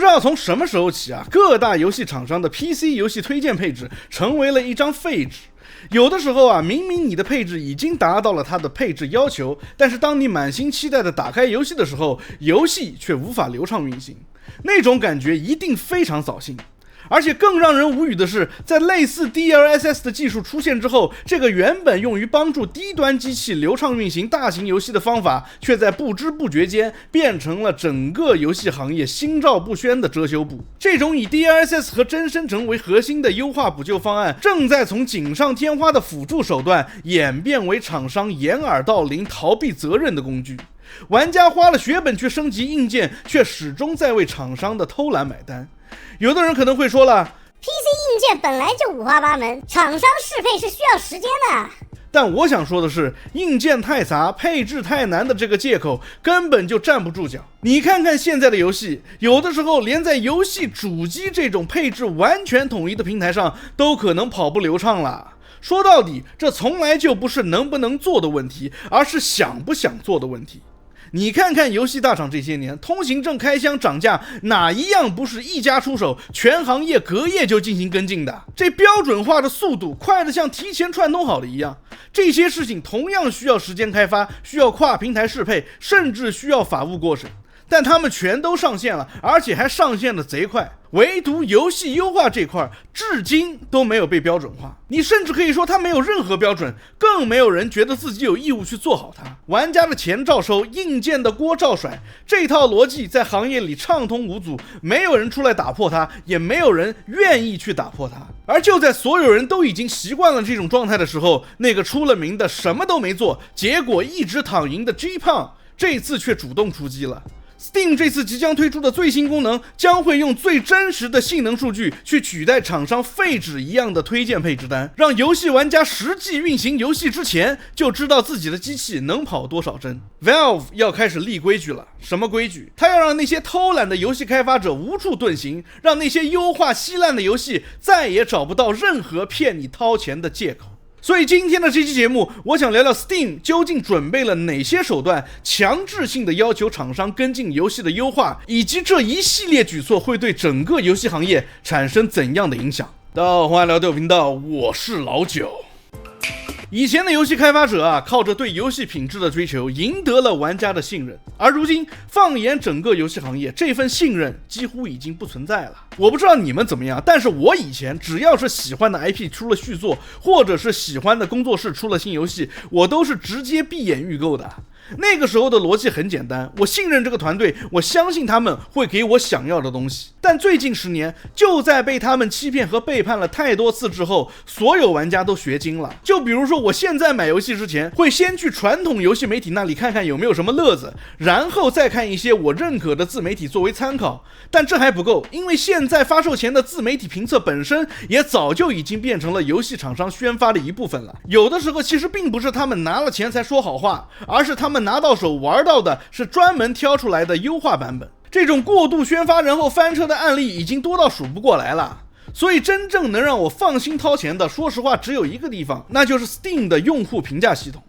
知道从什么时候起啊，各大游戏厂商的 PC 游戏推荐配置成为了一张废纸。有的时候啊，明明你的配置已经达到了它的配置要求，但是当你满心期待的打开游戏的时候，游戏却无法流畅运行，那种感觉一定非常扫兴。而且更让人无语的是，在类似 DLSS 的技术出现之后，这个原本用于帮助低端机器流畅运行大型游戏的方法，却在不知不觉间变成了整个游戏行业心照不宣的遮羞布。这种以 DLSS 和真生成为核心的优化补救方案，正在从锦上添花的辅助手段演变为厂商掩耳盗铃、逃避责任的工具。玩家花了血本去升级硬件，却始终在为厂商的偷懒买单。有的人可能会说了， PC 硬件本来就五花八门，厂商适配是需要时间的。但我想说的是，硬件太杂，配置太难的这个借口根本就站不住脚。你看看现在的游戏，有的时候连在游戏主机这种配置完全统一的平台上都可能跑不流畅了。说到底，这从来就不是能不能做的问题，而是想不想做的问题。你看看游戏大厂这些年，通行证开箱涨价，哪一样不是一家出手，全行业隔夜就进行跟进的？这标准化的速度快得像提前串通好的一样。这些事情同样需要时间开发，需要跨平台适配，甚至需要法务过审。但他们全都上线了，而且还上线的贼快。唯独游戏优化这块至今都没有被标准化，你甚至可以说它没有任何标准，更没有人觉得自己有义务去做好它。玩家的钱照收，硬件的锅照甩，这套逻辑在行业里畅通无阻，没有人出来打破它，也没有人愿意去打破它。而就在所有人都已经习惯了这种状态的时候，那个出了名的什么都没做，结果一直躺赢的 G 胖，这次却主动出击了。Steam 这次即将推出的最新功能将会用最真实的性能数据去取代厂商废纸一样的推荐配置单，让游戏玩家实际运行游戏之前就知道自己的机器能跑多少帧。Valve 要开始立规矩了，什么规矩？他要让那些偷懒的游戏开发者无处遁形，让那些优化稀烂的游戏再也找不到任何骗你掏钱的借口。所以今天的这期节目，我想聊聊 Steam 究竟准备了哪些手段，强制性的要求厂商跟进游戏的优化，以及这一系列举措会对整个游戏行业产生怎样的影响。大家好，欢迎来到豆频道，我是老九。以前的游戏开发者啊，靠着对游戏品质的追求，赢得了玩家的信任。而如今，放眼整个游戏行业，这份信任几乎已经不存在了。我不知道你们怎么样，但是我以前只要是喜欢的 IP 出了续作，或者是喜欢的工作室出了新游戏，我都是直接闭眼预购的。那个时候的逻辑很简单，我信任这个团队，我相信他们会给我想要的东西。但最近10年，就在被他们欺骗和背叛了太多次之后，所有玩家都学精了。就比如说，我现在买游戏之前，会先去传统游戏媒体那里看看有没有什么乐子，然后再看一些我认可的自媒体作为参考。但这还不够，因为现在发售前的自媒体评测本身也早就已经变成了游戏厂商宣发的一部分了。有的时候其实并不是他们拿了钱才说好话，而是他们拿到手玩到的是专门挑出来的优化版本。这种过度宣发然后翻车的案例已经多到数不过来了。所以真正能让我放心掏钱的，说实话只有一个地方，那就是 Steam 的用户评价系统。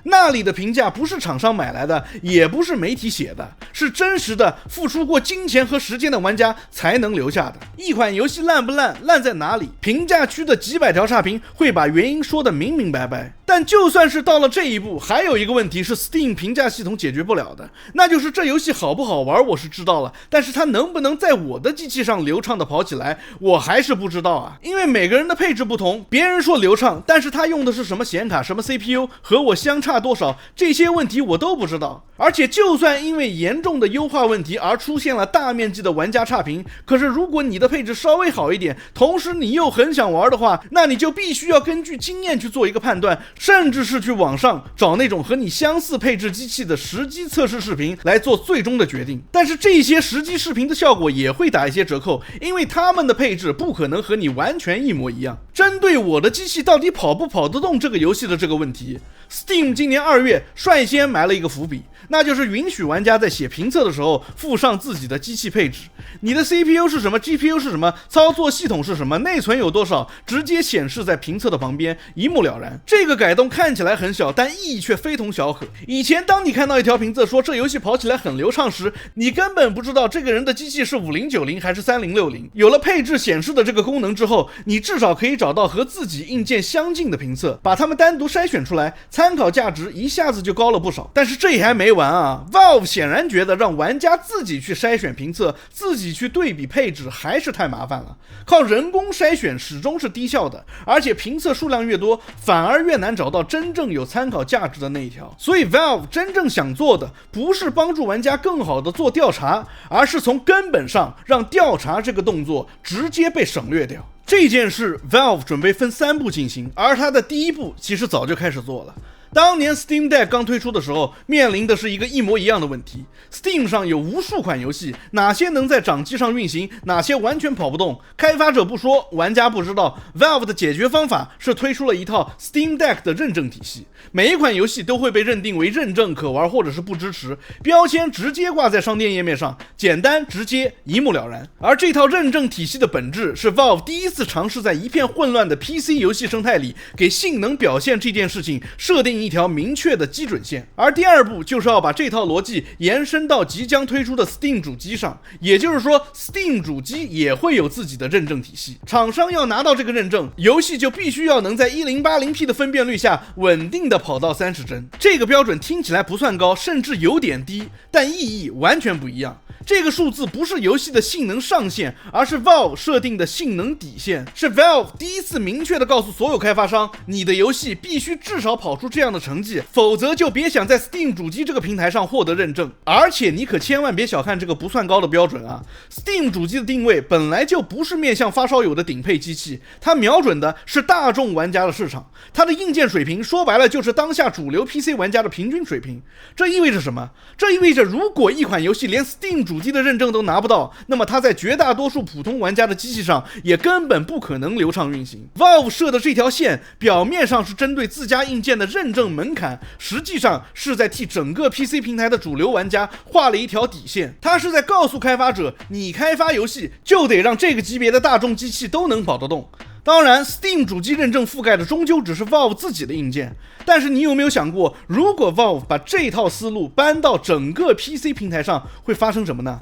那里的评价不是厂商买来的，也不是媒体写的，是真实的付出过金钱和时间的玩家才能留下的。一款游戏烂不烂，烂在哪里，评价区的几百条差评会把原因说得明明白白。但就算是到了这一步，还有一个问题是 Steam 评价系统解决不了的，那就是这游戏好不好玩我是知道了，但是它能不能在我的机器上流畅的跑起来，我还是不知道啊。因为每个人的配置不同，别人说流畅，但是他用的是什么显卡、什么 CPU， 和我相差多少，这些问题我都不知道。而且就算因为严重的优化问题而出现了大面积的玩家差评，可是如果你的配置稍微好一点，同时你又很想玩的话，那你就必须要根据经验去做一个判断，甚至是去网上找那种和你相似配置机器的实机测试视频来做最终的决定。但是这些实机视频的效果也会打一些折扣，因为他们的配置不可能和你完全一模一样。针对我的机器到底跑不跑得动这个游戏的这个问题， Steam 今年2月率先埋了一个伏笔，那就是允许玩家在写评测的时候附上自己的机器配置，你的 CPU 是什么， GPU 是什么，操作系统是什么，内存有多少，直接显示在评测的旁边，一目了然。这个改改动看起来很小，但意义却非同小可。以前当你看到一条评测说这游戏跑起来很流畅时，你根本不知道这个人的机器是5090还是3060。有了配置显示的这个功能之后，你至少可以找到和自己硬件相近的评测，把它们单独筛选出来，参考价值一下子就高了不少。但是这也还没完啊 ，Valve 显然觉得让玩家自己去筛选评测，自己去对比配置还是太麻烦了，靠人工筛选始终是低效的，而且评测数量越多，反而越难找到真正有参考价值的那一条。所以 Valve 真正想做的不是帮助玩家更好的做调查，而是从根本上让调查这个动作直接被省略掉。这件事 Valve 准备分3步进行，而它的第一步其实早就开始做了。当年 Steam Deck 刚推出的时候，面临的是一个一模一样的问题。Steam 上有无数款游戏，哪些能在掌机上运行，哪些完全跑不动，开发者不说，玩家不知道。Valve 的解决方法是推出了一套 Steam Deck 的认证体系，每一款游戏都会被认定为认证可玩或者是不支持，标签直接挂在商店页面上，简单直接，一目了然。而这套认证体系的本质是 Valve 第一次尝试在一片混乱的 PC 游戏生态里，给性能表现这件事情设定一条明确的基准线。而第2步就是要把这套逻辑延伸到即将推出的 Steam 主机上，也就是说 Steam 主机也会有自己的认证体系。厂商要拿到这个认证，游戏就必须要能在 1080p 的分辨率下稳定的跑到30帧。这个标准听起来不算高，甚至有点低，但意义完全不一样。这个数字不是游戏的性能上限，而是 Valve 设定的性能底线，是 Valve 第一次明确的告诉所有开发商，你的游戏必须至少跑出这样的成绩，否则就别想在 Steam 主机这个平台上获得认证。而且你可千万别小看这个不算高的标准啊 ，Steam 主机的定位本来就不是面向发烧友的顶配机器，它瞄准的是大众玩家的市场，它的硬件水平说白了就是当下主流 PC 玩家的平均水平。这意味着什么？这意味着如果一款游戏连 Steam 主机的认证都拿不到，那么它在绝大多数普通玩家的机器上也根本不可能流畅运行。 Valve 设的这条线表面上是针对自家硬件的认证门槛，实际上是在替整个 PC 平台的主流玩家画了一条底线。它是在告诉开发者，你开发游戏就得让这个级别的大众机器都能跑得动。当然 Steam 主机认证覆盖的终究只是 Valve 自己的硬件，但是你有没有想过，如果 Valve 把这套思路搬到整个 PC 平台上，会发生什么呢？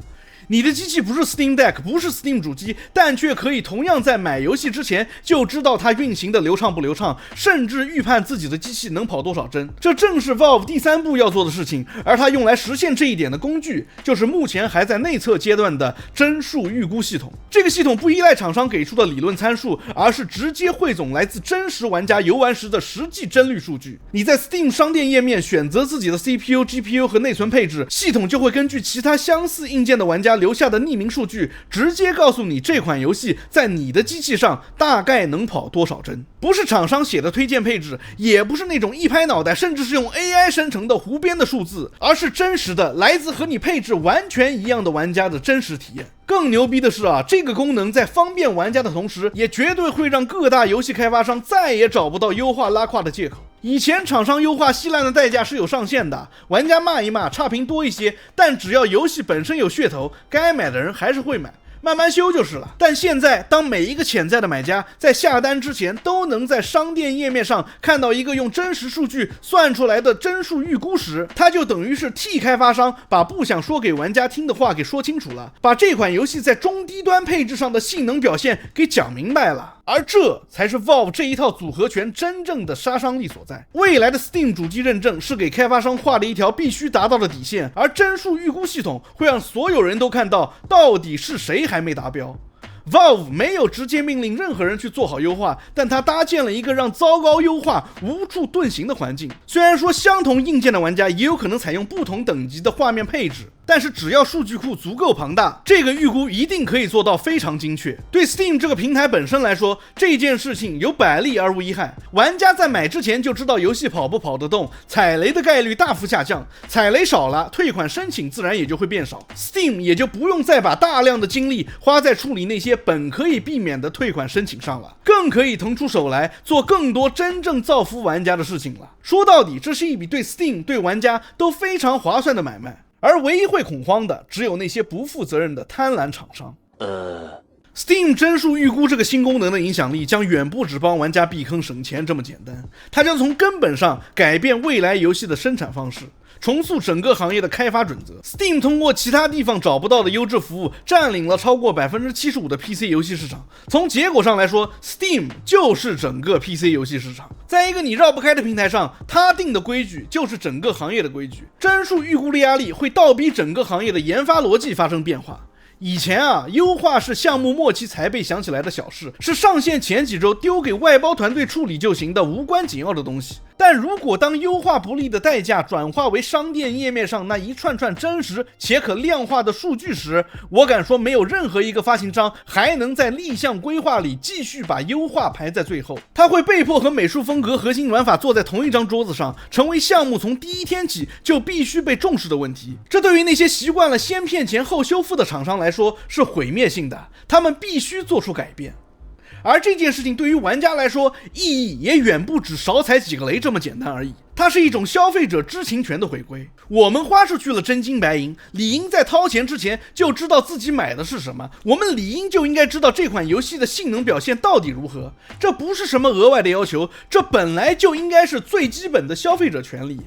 你的机器不是 Steam Deck， 不是 Steam 主机，但却可以同样在买游戏之前就知道它运行的流畅不流畅，甚至预判自己的机器能跑多少帧。这正是 Valve 第3步要做的事情，而它用来实现这一点的工具，就是目前还在内测阶段的帧数预估系统。这个系统不依赖厂商给出的理论参数，而是直接汇总来自真实玩家游玩时的实际帧率数据。你在 Steam 商店页面选择自己的 CPU、GPU 和内存配置，系统就会根据其他相似硬件的玩家留下的匿名数据，直接告诉你这款游戏在你的机器上大概能跑多少帧。不是厂商写的推荐配置，也不是那种一拍脑袋甚至是用 AI 生成的胡编的数字，而是真实的来自和你配置完全一样的玩家的真实体验。更牛逼的是啊，这个功能在方便玩家的同时，也绝对会让各大游戏开发商再也找不到优化拉胯的借口。以前厂商优化稀烂的代价是有上限的，玩家骂一骂，差评多一些，但只要游戏本身有噱头，该买的人还是会买。慢慢修就是了。但现在当每一个潜在的买家在下单之前都能在商店页面上看到一个用真实数据算出来的帧数预估时，它就等于是替开发商把不想说给玩家听的话给说清楚了，把这款游戏在中低端配置上的性能表现给讲明白了。而这才是 Valve 这一套组合拳真正的杀伤力所在。未来的 Steam 主机认证是给开发商画了一条必须达到的底线，而帧数预估系统会让所有人都看到到底是谁还没达标。Valve 没有直接命令任何人去做好优化，但它搭建了一个让糟糕优化无处遁形的环境。虽然说相同硬件的玩家也有可能采用不同等级的画面配置，但是只要数据库足够庞大，这个预估一定可以做到非常精确。对 Steam 这个平台本身来说，这件事情有百利而无一害。玩家在买之前就知道游戏跑不跑得动，踩雷的概率大幅下降，踩雷少了，退款申请自然也就会变少， Steam 也就不用再把大量的精力花在处理那些本可以避免的退款申请上了，更可以腾出手来做更多真正造福玩家的事情了。说到底，这是一笔对 Steam 对玩家都非常划算的买卖，而唯一会恐慌的只有那些不负责任的贪婪厂商。Steam 帧数预估这个新功能的影响力将远不止帮玩家避坑省钱这么简单，它将从根本上改变未来游戏的生产方式，重塑整个行业的开发准则。Steam 通过其他地方找不到的优质服务，占领了超过 75% 的 PC 游戏市场。从结果上来说， Steam 就是整个 PC 游戏市场。在一个你绕不开的平台上，它定的规矩就是整个行业的规矩。帧数预估的压力会倒逼整个行业的研发逻辑发生变化。以前优化是项目末期才被想起来的小事，是上线前几周丢给外包团队处理就行的无关紧要的东西。但如果当优化不利的代价转化为商店页面上那一串串真实且可量化的数据时，我敢说没有任何一个发行商还能在立项规划里继续把优化排在最后。他会被迫和美术风格、核心玩法坐在同一张桌子上，成为项目从第一天起就必须被重视的问题。这对于那些习惯了先骗钱后修复的厂商来说是毁灭性的，他们必须做出改变。而这件事情对于玩家来说，意义也远不止少踩几个雷这么简单而已。它是一种消费者知情权的回归。我们花出去了真金白银，理应在掏钱之前就知道自己买的是什么，我们理应就应该知道这款游戏的性能表现到底如何。这不是什么额外的要求，这本来就应该是最基本的消费者权利。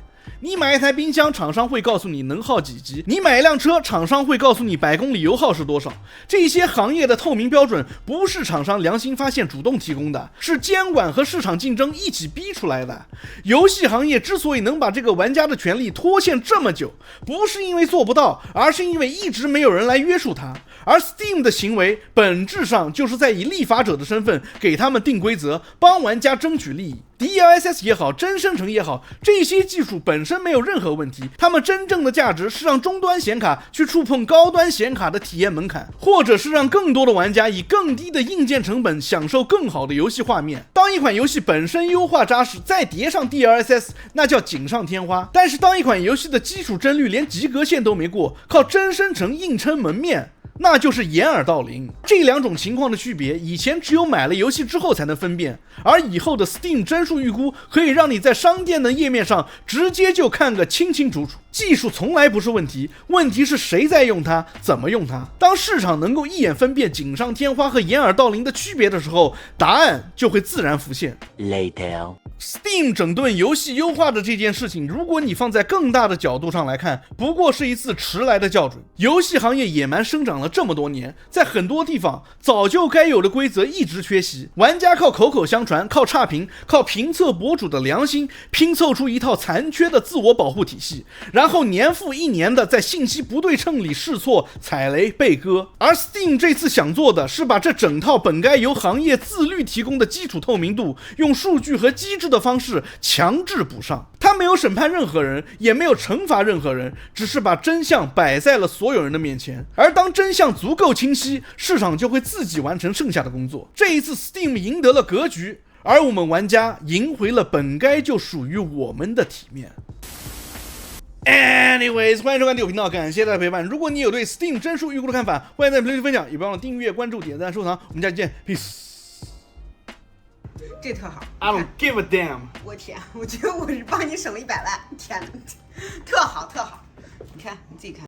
你买一台冰箱，厂商会告诉你能耗几级；你买一辆车，厂商会告诉你100公里油耗是多少。这些行业的透明标准不是厂商良心发现主动提供的，是监管和市场竞争一起逼出来的。游戏行业之所以能把这个玩家的权利拖欠这么久，不是因为做不到，而是因为一直没有人来约束它。而 Steam 的行为本质上就是在以立法者的身份给他们定规则，帮玩家争取利益。DLSS 也好，真生成也好，这些技术本身没有任何问题，它们真正的价值是让终端显卡去触碰高端显卡的体验门槛，或者是让更多的玩家以更低的硬件成本享受更好的游戏画面。当一款游戏本身优化扎实，再叠上 DLSS， 那叫锦上添花。但是当一款游戏的基础帧率连及格线都没过，靠真生成硬撑门面，那就是掩耳盗铃。这两种情况的区别，以前只有买了游戏之后才能分辨，而以后的 Steam 帧数预估可以让你在商店的页面上直接就看个清清楚楚。技术从来不是问题，问题是谁在用它，怎么用它。当市场能够一眼分辨锦上添花和掩耳盗铃的区别的时候，答案就会自然浮现。 Steam 整顿游戏优化的这件事情，如果你放在更大的角度上来看，不过是一次迟来的校准。游戏行业野蛮生长了这么多年，在很多地方早就该有的规则一直缺席，玩家靠口口相传，靠差评，靠评测博主的良心拼凑出一套残缺的自我保护体系，然后年复一年的在信息不对称里试错、踩雷、被割。而 Steam 这次想做的是把这整套本该由行业自律提供的基础透明度，用数据和机制的方式强制补上。他没有审判任何人，也没有惩罚任何人，只是把真相摆在了所有人的面前。而当真相足够清晰，市场就会自己完成剩下的工作。这一次 Steam 赢得了格局，而我们玩家赢回了本该就属于我们的体面。Anyways， 欢迎收看第5频道，感谢大家陪伴。如果你有对 Steam 帧数预估的看法，欢迎在评论区分享，也别忘了订阅、关注、点赞、收藏。我们下期见 ，peace。这特好 I don't give a damn。我天，我觉得我是帮你省了100万，天哪，特好特好，你看你自己看。